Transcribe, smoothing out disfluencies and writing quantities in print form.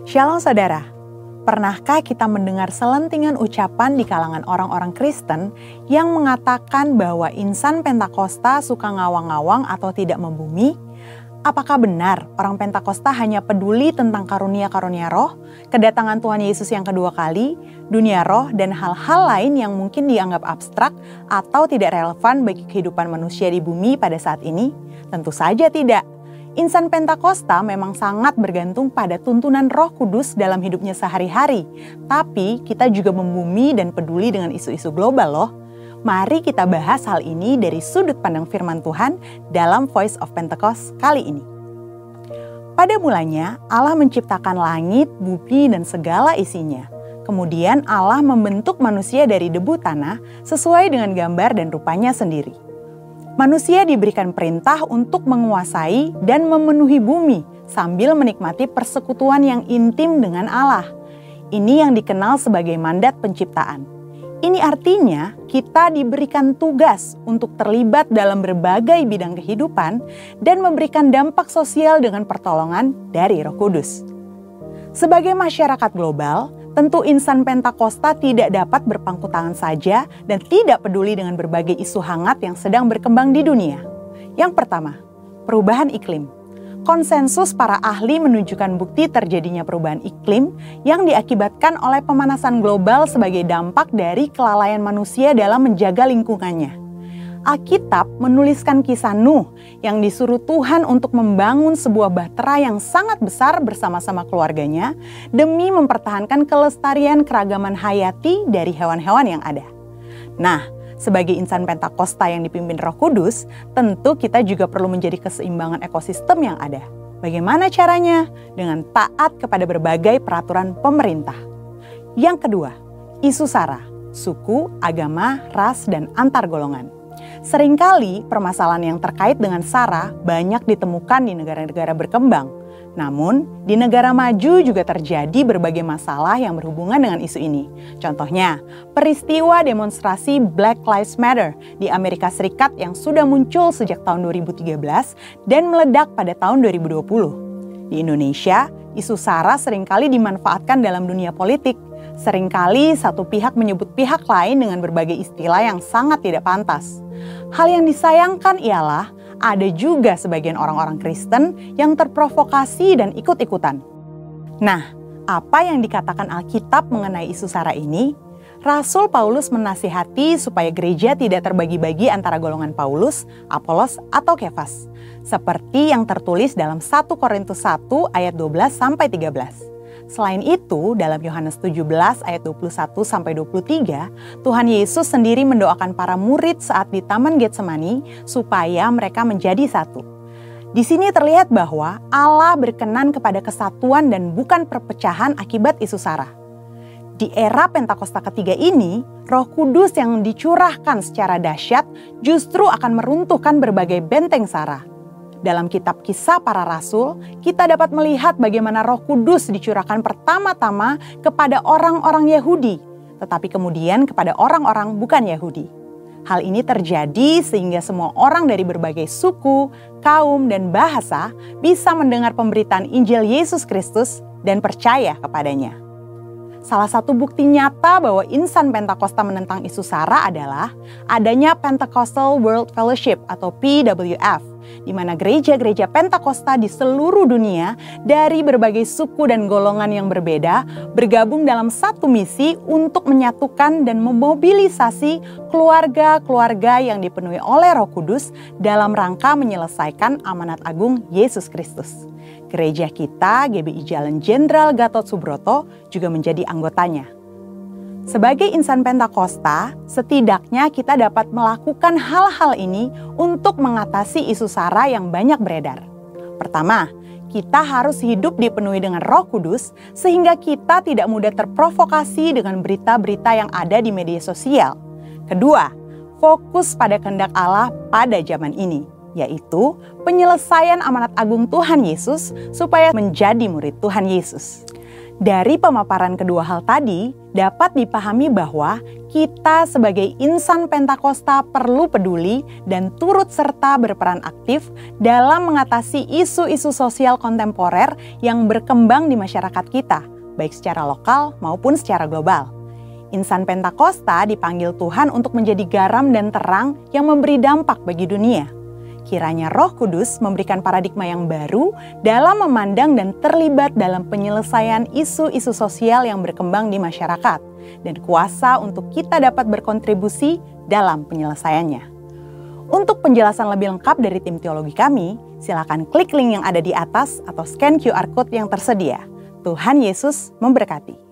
Shalom saudara, pernahkah kita mendengar selentingan ucapan di kalangan orang-orang Kristen yang mengatakan bahwa insan Pentakosta suka ngawang-ngawang atau tidak membumi? Apakah benar orang Pentakosta hanya peduli tentang karunia-karunia roh, kedatangan Tuhan Yesus yang kedua kali, dunia roh, dan hal-hal lain yang mungkin dianggap abstrak atau tidak relevan bagi kehidupan manusia di bumi pada saat ini? Tentu saja tidak. Insan Pentakosta memang sangat bergantung pada tuntunan Roh Kudus dalam hidupnya sehari-hari. Tapi kita juga membumi dan peduli dengan isu-isu global loh. Mari kita bahas hal ini dari sudut pandang firman Tuhan dalam Voice of Pentecost kali ini. Pada mulanya Allah menciptakan langit, bumi, dan segala isinya. Kemudian Allah membentuk manusia dari debu tanah sesuai dengan gambar dan rupanya sendiri. Manusia diberikan perintah untuk menguasai dan memenuhi bumi sambil menikmati persekutuan yang intim dengan Allah. Ini yang dikenal sebagai mandat penciptaan. Ini artinya kita diberikan tugas untuk terlibat dalam berbagai bidang kehidupan dan memberikan dampak sosial dengan pertolongan dari Roh Kudus. Sebagai masyarakat global, tentu insan Pentakosta tidak dapat berpangku tangan saja dan tidak peduli dengan berbagai isu hangat yang sedang berkembang di dunia. Yang pertama, perubahan iklim. Konsensus para ahli menunjukkan bukti terjadinya perubahan iklim yang diakibatkan oleh pemanasan global sebagai dampak dari kelalaian manusia dalam menjaga lingkungannya. Alkitab menuliskan kisah Nuh yang disuruh Tuhan untuk membangun sebuah bahtera yang sangat besar bersama-sama keluarganya demi mempertahankan kelestarian keragaman hayati dari hewan-hewan yang ada. Nah, sebagai insan Pentakosta yang dipimpin Roh Kudus, tentu kita juga perlu menjadi keseimbangan ekosistem yang ada. Bagaimana caranya? Dengan taat kepada berbagai peraturan pemerintah. Yang kedua, isu SARA, suku, agama, ras, dan antar golongan. Seringkali permasalahan yang terkait dengan SARA banyak ditemukan di negara-negara berkembang. Namun, di negara maju juga terjadi berbagai masalah yang berhubungan dengan isu ini. Contohnya, peristiwa demonstrasi Black Lives Matter di Amerika Serikat yang sudah muncul sejak tahun 2013 dan meledak pada tahun 2020. Di Indonesia, isu SARA seringkali dimanfaatkan dalam dunia politik. Seringkali satu pihak menyebut pihak lain dengan berbagai istilah yang sangat tidak pantas. Hal yang disayangkan ialah ada juga sebagian orang-orang Kristen yang terprovokasi dan ikut-ikutan. Nah, apa yang dikatakan Alkitab mengenai isu SARA ini? Rasul Paulus menasihati supaya gereja tidak terbagi-bagi antara golongan Paulus, Apolos, atau Kefas. Seperti yang tertulis dalam 1 Korintus 1 ayat 12-13. Selain itu, dalam Yohanes 17 ayat 21-23, Tuhan Yesus sendiri mendoakan para murid saat di Taman Getsemani supaya mereka menjadi satu. Di sini terlihat bahwa Allah berkenan kepada kesatuan dan bukan perpecahan akibat isu SARA. Di era Pentakosta ketiga ini, Roh Kudus yang dicurahkan secara dahsyat justru akan meruntuhkan berbagai benteng SARA. Dalam kitab Kisah Para Rasul, kita dapat melihat bagaimana Roh Kudus dicurahkan pertama-tama kepada orang-orang Yahudi, tetapi kemudian kepada orang-orang bukan Yahudi. Hal ini terjadi sehingga semua orang dari berbagai suku, kaum, dan bahasa bisa mendengar pemberitaan Injil Yesus Kristus dan percaya kepadanya. Salah satu bukti nyata bahwa insan Pentakosta menentang isu SARA adalah adanya Pentecostal World Fellowship atau PWF, di mana gereja-gereja Pentakosta di seluruh dunia dari berbagai suku dan golongan yang berbeda bergabung dalam satu misi untuk menyatukan dan memobilisasi keluarga-keluarga yang dipenuhi oleh Roh Kudus dalam rangka menyelesaikan amanat agung Yesus Kristus. Gereja kita, GBI Jalan Jenderal Gatot Subroto, juga menjadi anggotanya. Sebagai insan Pentakosta, setidaknya kita dapat melakukan hal-hal ini untuk mengatasi isu SARA yang banyak beredar. Pertama, kita harus hidup dipenuhi dengan Roh Kudus sehingga kita tidak mudah terprovokasi dengan berita-berita yang ada di media sosial. Kedua, fokus pada kehendak Allah pada zaman ini, yaitu penyelesaian amanat agung Tuhan Yesus supaya menjadi murid Tuhan Yesus. Dari pemaparan kedua hal tadi, dapat dipahami bahwa kita sebagai insan Pentakosta perlu peduli dan turut serta berperan aktif dalam mengatasi isu-isu sosial kontemporer yang berkembang di masyarakat kita, baik secara lokal maupun secara global. Insan Pentakosta dipanggil Tuhan untuk menjadi garam dan terang yang memberi dampak bagi dunia. Kiranya Roh Kudus memberikan paradigma yang baru dalam memandang dan terlibat dalam penyelesaian isu-isu sosial yang berkembang di masyarakat, dan kuasa untuk kita dapat berkontribusi dalam penyelesaiannya. Untuk penjelasan lebih lengkap dari tim teologi kami, silakan klik link yang ada di atas atau scan QR Code yang tersedia. Tuhan Yesus memberkati.